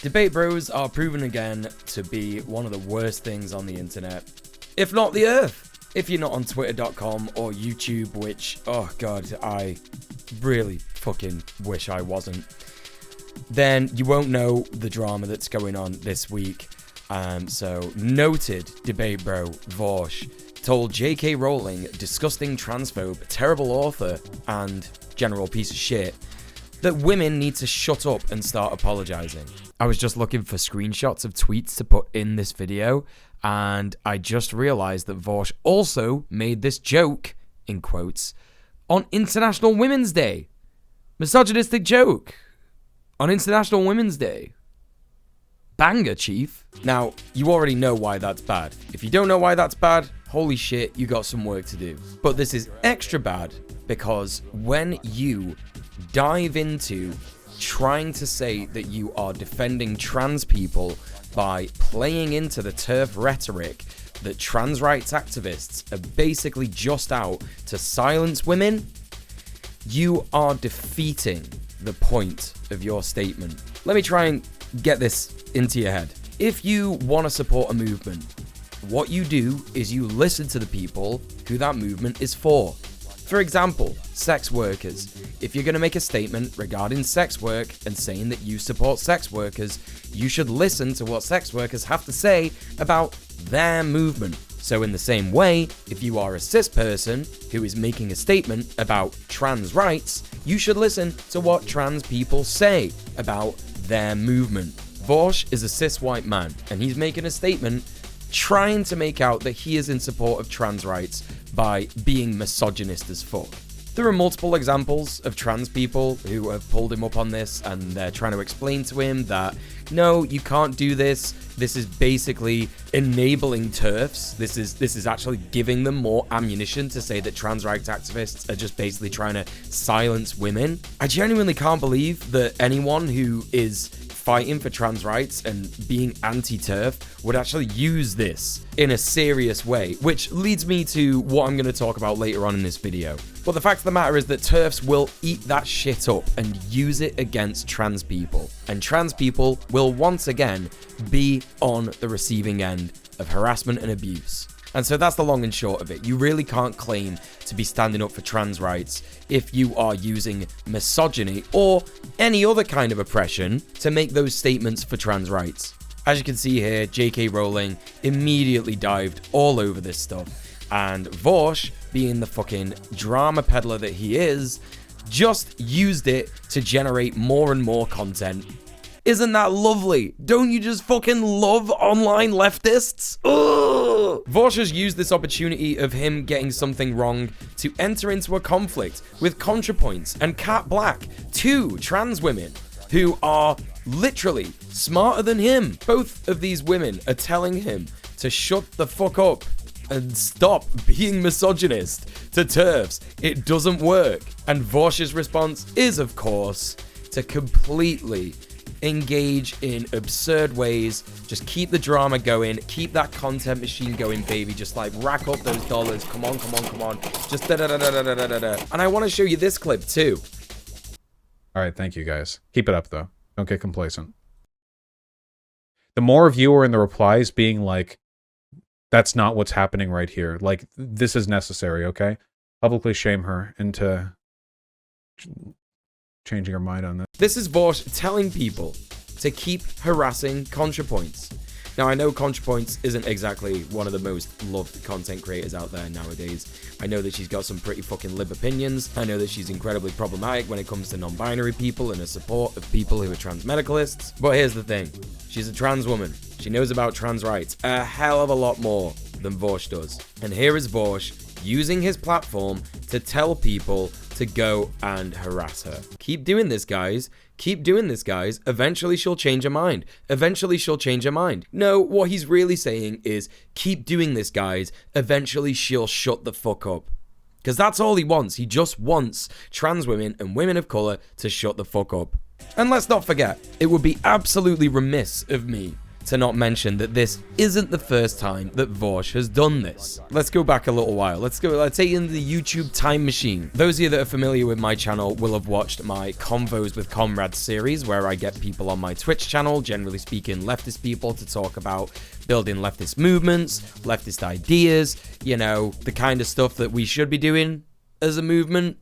Debate bros are proven again to be one of the worst things on the internet, if not the earth. If you're not on twitter.com or YouTube, which, oh god, I really fucking wish I wasn't, then you won't know the drama that's going on this week. So, noted debate bro Vaush told J.K. Rowling, disgusting transphobe, terrible author, and general piece of shit, that women need to shut up and start apologizing. I was just looking for screenshots of tweets to put in this video, and I just realized that Vaush also made this joke, in quotes, on International Women's Day. Misogynistic joke on International Women's Day. Banger, chief. Now, you already know why that's bad. If you don't know why that's bad, holy shit, you got some work to do. But this is extra bad because when you dive into trying to say that you are defending trans people by playing into the turf rhetoric that trans rights activists are basically just out to silence women, you are defeating the point of your statement. Let me try and get this into your head. If you want to support a movement, what you do is you listen to the people who that movement is for. For example, sex workers. If you're going to make a statement regarding sex work and saying that you support sex workers, you should listen to what sex workers have to say about their movement. So in the same way, if you are a cis person who is making a statement about trans rights, you should listen to what trans people say about their movement. Vaush is a cis white man, and he's making a statement trying to make out that he is in support of trans rights by being misogynist as fuck. There are multiple examples of trans people who have pulled him up on this, and they're trying to explain to him that, no, you can't do this. This is basically enabling TERFs. This is actually giving them more ammunition to say that trans rights activists are just basically trying to silence women. I genuinely can't believe that anyone who is fighting for trans rights and being anti-TERF would actually use this in a serious way, which leads me to what I'm going to talk about later on in this video. But the fact of the matter is that TERFs will eat that shit up and use it against trans people. And trans people will once again be on the receiving end of harassment and abuse. And so that's the long and short of it. You really can't claim to be standing up for trans rights if you are using misogyny or any other kind of oppression to make those statements for trans rights. As you can see here, J.K. Rowling immediately dived all over this stuff. And Vaush, being the fucking drama peddler that he is, just used it to generate more and more content. Isn't that lovely? Don't you just fucking love online leftists? Ugh! Vaush has used this opportunity of him getting something wrong to enter into a conflict with ContraPoints and Cat Black, two trans women who are literally smarter than him. Both of these women are telling him to shut the fuck up and stop being misogynist to TERFs. It doesn't work. And Vaush's response is, of course, to completely engage in absurd ways, just keep the drama going, keep that content machine going, baby, just like rack up those dollars, come on, just da-da-da-da-da-da-da-da. And I want to show you this clip too. All right, thank you guys. Keep it up though. Don't get complacent. The more of you are in the replies being like, that's not what's happening right here. Like, this is necessary, okay? Publicly shame her into changing her mind on this. This is Vaush telling people to keep harassing ContraPoints. Now, I know ContraPoints isn't exactly one of the most loved content creators out there nowadays. I know that she's got some pretty fucking lib opinions. I know that she's incredibly problematic when it comes to non-binary people and her support of people who are trans medicalists. But here's the thing. She's a trans woman. She knows about trans rights a hell of a lot more than Vaush does. And here is Vaush using his platform to tell people to go and harass her. Keep doing this, guys. Keep doing this, guys. Eventually she'll change her mind. Eventually she'll change her mind. No, what he's really saying is, keep doing this, guys. Eventually she'll shut the fuck up. Because that's all he wants. He just wants trans women and women of color to shut the fuck up. And let's not forget, it would be absolutely remiss of me to not mention that this isn't the first time that Vaush has done this. Let's go back a little while. Let's take in the YouTube time machine. Those of you that are familiar with my channel will have watched my Convos with Comrades series, where I get people on my Twitch channel, generally speaking leftist people, to talk about building leftist movements, leftist ideas, you know, the kind of stuff that we should be doing as a movement.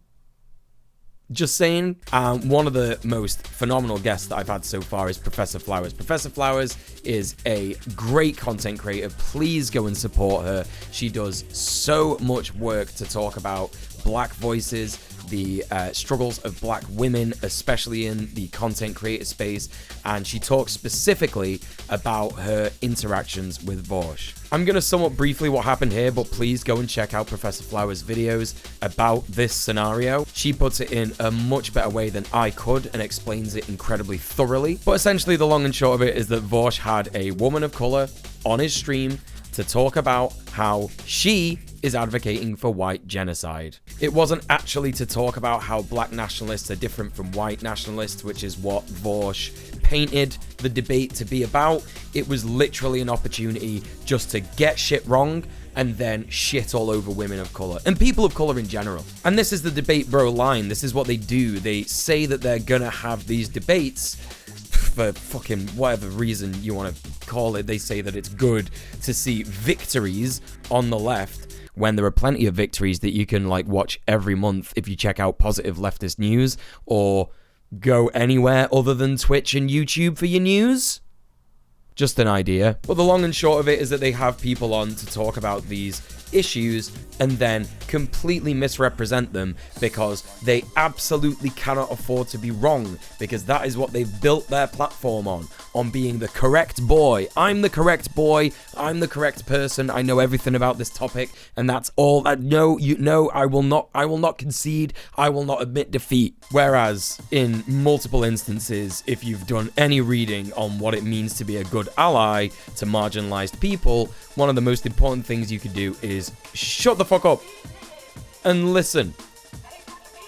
Just saying. One of the most phenomenal guests that I've had so far is Professor Flowers. Professor Flowers is a great content creator. Please go and support her. She does so much work to talk about black voices, the struggles of black women, especially in the content creator space, and she talks specifically about her interactions with Vaush. I'm going to sum up briefly what happened here, but please go and check out Professor Flowers' videos about this scenario. She puts it in a much better way than I could and explains it incredibly thoroughly. But essentially, the long and short of it is that Vaush had a woman of color on his stream to talk about how she is advocating for white genocide. It wasn't actually to talk about how black nationalists are different from white nationalists, which is what Vaush painted the debate to be about. It was literally an opportunity just to get shit wrong and then shit all over women of color and people of color in general. And this is the debate bro line. This is what they do. They say that they're gonna have these debates for fucking whatever reason you want to call it. They say that it's good to see victories on the left when there are plenty of victories that you can like watch every month if you check out positive leftist news or go anywhere other than Twitch and YouTube for your news. Just an idea. But the long and short of it is that they have people on to talk about these issues and then completely misrepresent them because they absolutely cannot afford to be wrong, because that is what they've built their platform on being the correct boy. I'm the correct boy. I'm the correct person. I know everything about this topic, and that's all. No, I will not concede. I will not admit defeat. Whereas in multiple instances, if you've done any reading on what it means to be a good ally to marginalized people, one of the most important things you could do is shut the fuck up and listen.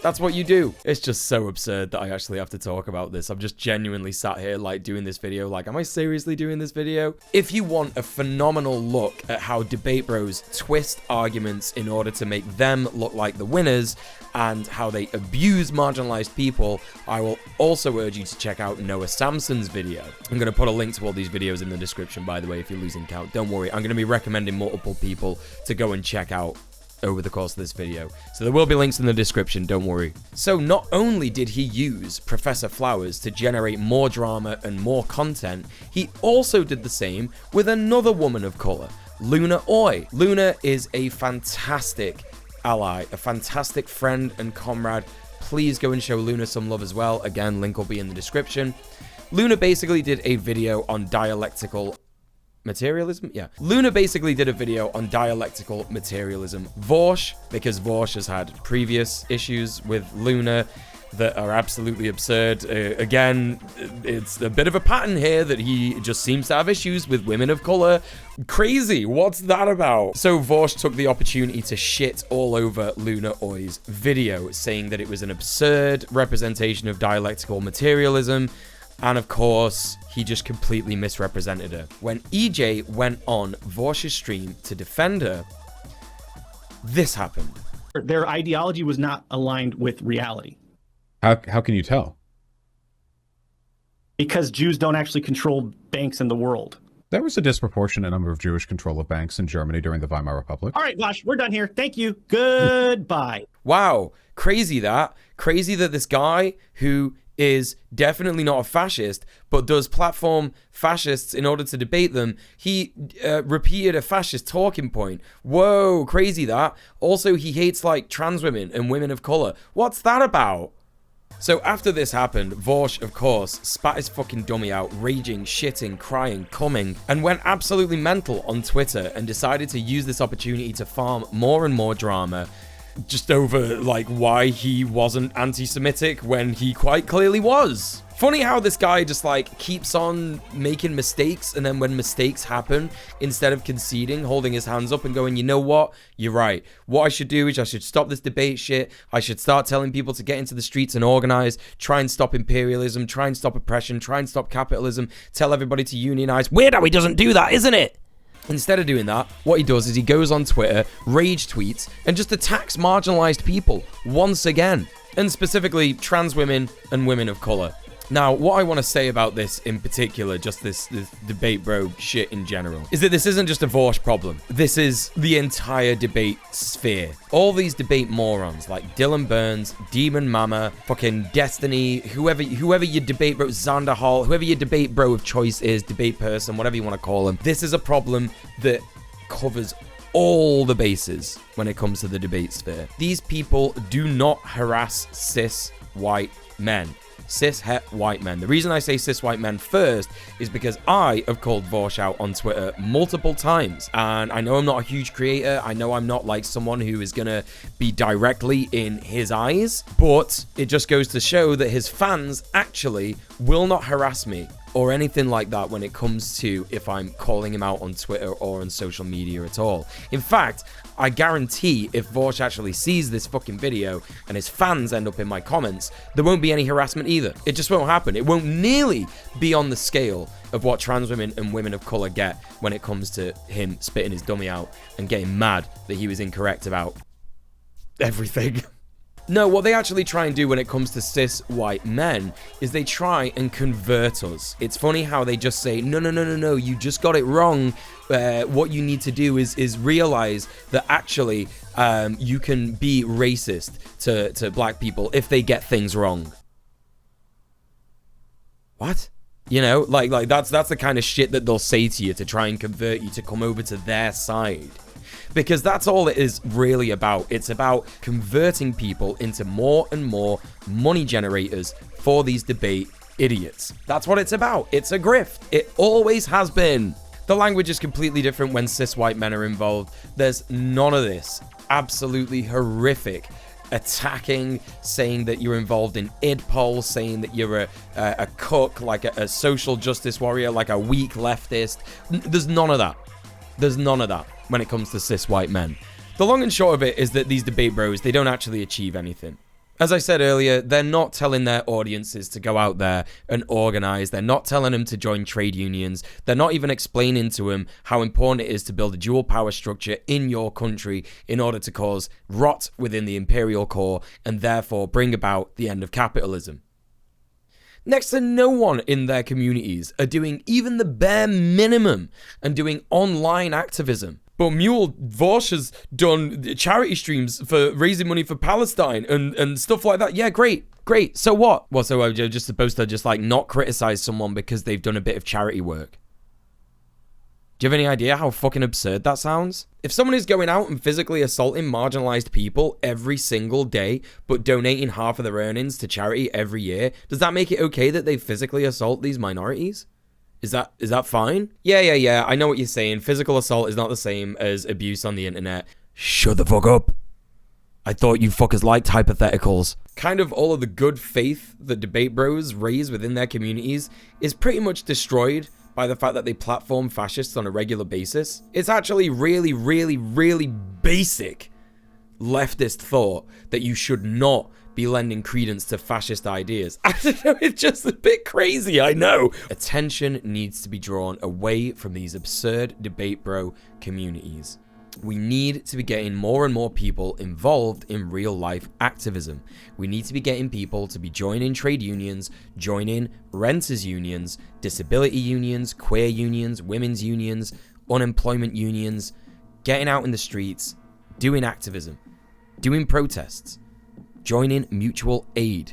That's what you do. It's just so absurd that I actually have to talk about this. I'm just genuinely sat here like doing this video like, am I seriously doing this video? If you want a phenomenal look at how debate bros twist arguments in order to make them look like the winners and how they abuse marginalized people, I will also urge you to check out Noah Samson's video. I'm going to put a link to all these videos in the description, by the way, if you're losing count. Don't worry, I'm going to be recommending multiple people to go and check out over the course of this video. So there will be links in the description, don't worry. So not only did he use Professor Flowers to generate more drama and more content, he also did the same with another woman of color, Luna Oi. Luna is a fantastic ally, a fantastic friend and comrade. Please go and show Luna some love as well. Again, link will be in the description. Luna basically did a video on dialectical materialism? Yeah. Luna basically did a video on dialectical materialism. Vaush, because Vaush has had previous issues with Luna that are absolutely absurd. Again, it's a bit of a pattern here that he just seems to have issues with women of color. Crazy. What's that about? So Vaush took the opportunity to shit all over Luna Oi's video, saying that it was an absurd representation of dialectical materialism. And of course, he just completely misrepresented her. When EJ went on Vaush's stream to defend her, this happened. Their ideology was not aligned with reality. How can you tell? Because Jews don't actually control banks in the world. There was a disproportionate number of Jewish control of banks in Germany during the Weimar Republic. All right, Vaush, we're done here. Thank you. Goodbye. Wow. Crazy that. Crazy that this guy who is definitely not a fascist, but does platform fascists in order to debate them, he repeated a fascist talking point. Whoa, crazy that. Also, he hates like trans women and women of color. What's that about? So after this happened, Vaush, of course, spat his fucking dummy out, raging, shitting, crying, coming, and went absolutely mental on Twitter and decided to use this opportunity to farm more and more drama just over like why he wasn't anti-Semitic when he quite clearly was. Funny how this guy just like keeps on making mistakes, and then when mistakes happen, instead of conceding, holding his hands up and going, you know what, you're right. What I should do is I should stop this debate shit. I should start telling people to get into the streets and organize, try and stop imperialism, try and stop oppression, try and stop capitalism, tell everybody to unionize. Weird how he doesn't do that, isn't it? Instead of doing that, what he does is he goes on Twitter, rage tweets, and just attacks marginalized people once again, and specifically trans women and women of color. Now, what I want to say about this in particular, just this debate bro shit in general, is that this isn't just a Vaush problem. This is the entire debate sphere. All these debate morons like Dylan Burns, Demon Mama, fucking Destiny, whoever your debate bro, Xander Hall, whoever your debate bro of choice is, debate person, whatever you want to call him. This is a problem that covers all the bases when it comes to the debate sphere. These people do not harass cis white men. Cis-het white men. The reason I say cis white men first is because I have called Vaush out on Twitter multiple times, and I know I'm not a huge creator, I know I'm not like someone who is gonna be directly in his eyes, but it just goes to show that his fans actually will not harass me or anything like that when it comes to if I'm calling him out on Twitter or on social media at all. In fact, I guarantee if Vaush actually sees this fucking video and his fans end up in my comments, there won't be any harassment either. It just won't happen. It won't nearly be on the scale of what trans women and women of color get when it comes to him spitting his dummy out and getting mad that he was incorrect about everything. No, what they actually try and do when it comes to cis white men is they try and convert us. It's funny how they just say, no, you just got it wrong. What you need to do is realize that actually you can be racist to black people if they get things wrong. What? You know, like that's the kind of shit that they'll say to you to try and convert you to come over to their side. Because that's all it is really about. It's about converting people into more and more money generators for these debate idiots. That's what it's about. It's a grift. It always has been. The language is completely different when cis white men are involved. There's none of this absolutely horrific attacking, saying that you're involved in id polls, saying that you're a cook, like a social justice warrior, like a weak leftist. There's none of that. There's none of that when it comes to cis white men. The long and short of it is that these debate bros, they don't actually achieve anything. As I said earlier, they're not telling their audiences to go out there and organize. They're not telling them to join trade unions. They're not even explaining to them how important it is to build a dual power structure in your country in order to cause rot within the imperial core and therefore bring about the end of capitalism. Next to no one in their communities are doing even the bare minimum and doing online activism. But Muel, Vaush has done charity streams for raising money for Palestine and stuff like that. Yeah, great. So what? Well, so I'm just supposed to just like not criticize someone because they've done a bit of charity work? Do you have any idea how fucking absurd that sounds? If someone is going out and physically assaulting marginalized people every single day, but donating half of their earnings to charity every year, does that make it okay that they physically assault these minorities? Is that fine? Yeah, I know what you're saying. Physical assault is not the same as abuse on the internet. Shut the fuck up. I thought you fuckers liked hypotheticals. Kind of all of the good faith that debate bros raise within their communities is pretty much destroyed by the fact that they platform fascists on a regular basis. It's actually really, really, really basic leftist thought that you should not be lending credence to fascist ideas. I don't know, it's just a bit crazy, I know. Attention needs to be drawn away from these absurd debate bro communities. We need to be getting more and more people involved in real life activism. We need to be getting people to be joining trade unions, joining renters unions, disability unions, queer unions, women's unions, unemployment unions, getting out in the streets, doing activism, doing protests, joining mutual aid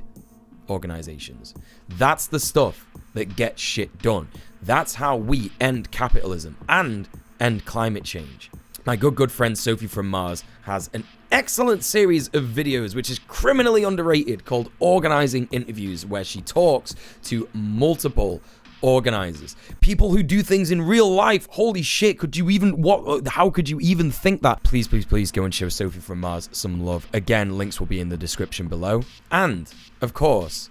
organizations. That's the stuff that gets shit done. That's how we end capitalism and end climate change. My good friend Sophie from Mars has an excellent series of videos which is criminally underrated called Organising Interviews, where she talks to multiple organizers, people who do things in real life. Holy shit, how could you even think that? Please go and show Sophie from Mars some love. Again, links will be in the description below. And of course,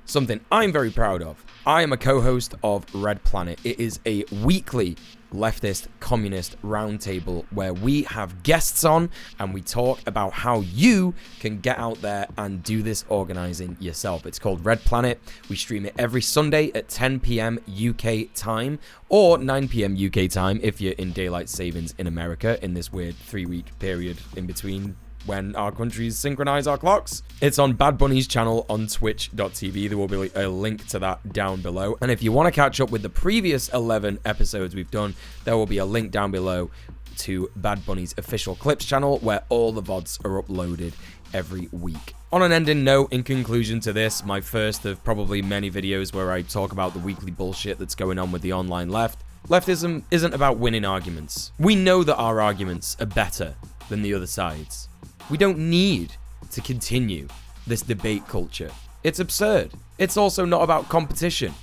something I'm very proud of. I am a co-host of Red Planet. It is a weekly leftist communist roundtable where we have guests on and we talk about how you can get out there and do this organizing yourself. It's called Red Planet. We stream it every Sunday at 10 p.m. UK time or 9 p.m. UK time if you're in daylight savings in America in this weird 3-week period in between when our countries synchronize our clocks. It's on Bad Bunny's channel on twitch.tv. There will be a link to that down below. And if you want to catch up with the previous 11 episodes we've done, there will be a link down below to Bad Bunny's official clips channel where all the VODs are uploaded every week. On an ending note, in conclusion to this, my first of probably many videos where I talk about the weekly bullshit that's going on with the online left, leftism isn't about winning arguments. We know that our arguments are better than the other side's. We don't need to continue this debate culture. It's absurd. It's also not about competition.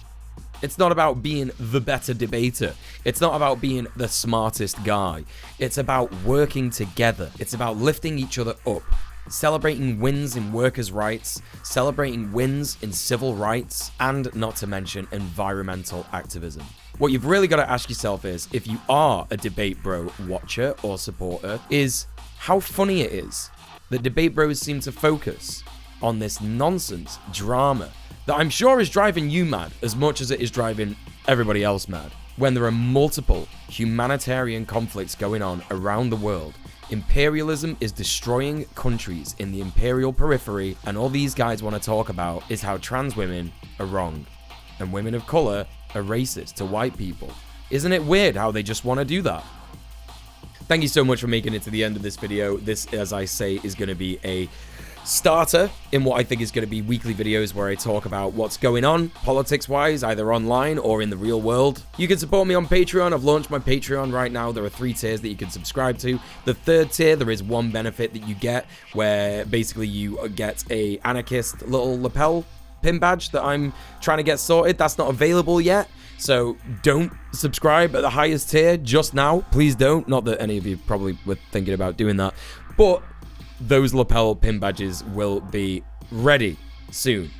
It's not about being the better debater. It's not about being the smartest guy. It's about working together. It's about lifting each other up, celebrating wins in workers' rights, celebrating wins in civil rights, and not to mention environmental activism. What you've really got to ask yourself is, if you are a Debate Bro watcher or supporter, is how funny it is that Debate Bros seem to focus on this nonsense drama that I'm sure is driving you mad as much as it is driving everybody else mad, when there are multiple humanitarian conflicts going on around the world. Imperialism is destroying countries in the imperial periphery, and all these guys want to talk about is how trans women are wrong and women of color are racist to white people. Isn't it weird how they just want to do that? Thank you so much for making it to the end of this video. This, as I say, is going to be a starter in what I think is going to be weekly videos where I talk about what's going on politics-wise, either online or in the real world. You can support me on Patreon. I've launched my Patreon right now. There are 3 tiers that you can subscribe to. The 3rd tier, there is one benefit that you get where basically you get a anarchist little lapel pin badge that I'm trying to get sorted. That's not available yet. So don't subscribe at the highest tier just now. Please don't. Not that any of you probably were thinking about doing that. But those lapel pin badges will be ready soon.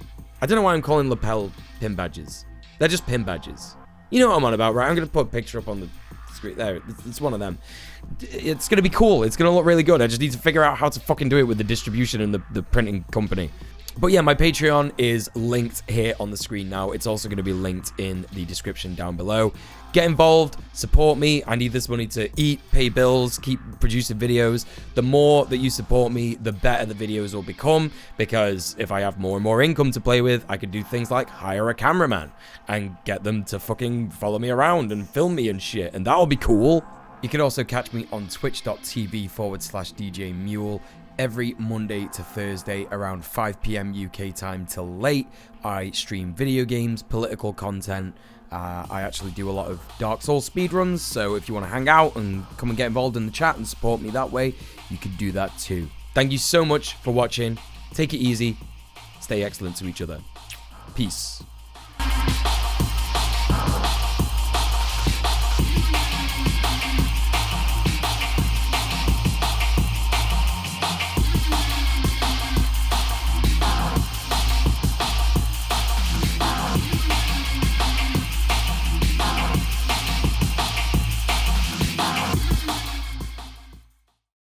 I don't know why I'm calling lapel pin badges. They're just pin badges. You know what I'm on about, right? I'm going to put a picture up on the screen. There, it's one of them. It's going to be cool. It's going to look really good. I just need to figure out how to fucking do it with the distribution and the printing company. But yeah, my Patreon is linked here on the screen now. It's also going to be linked in the description down below. Get involved, support me. I need this money to eat, pay bills, keep producing videos. The more that you support me, the better the videos will become, because if I have more and more income to play with, I can do things like hire a cameraman and get them to fucking follow me around and film me and shit, and that'll be cool. You can also catch me on twitch.tv/DJ Muel. Every Monday to Thursday around 5 p.m. UK time till late. I stream video games, political content. I actually do a lot of Dark Souls speedruns, so if you want to hang out and come and get involved in the chat and support me that way, you can do that too. Thank you so much for watching. Take it easy. Stay excellent to each other. Peace.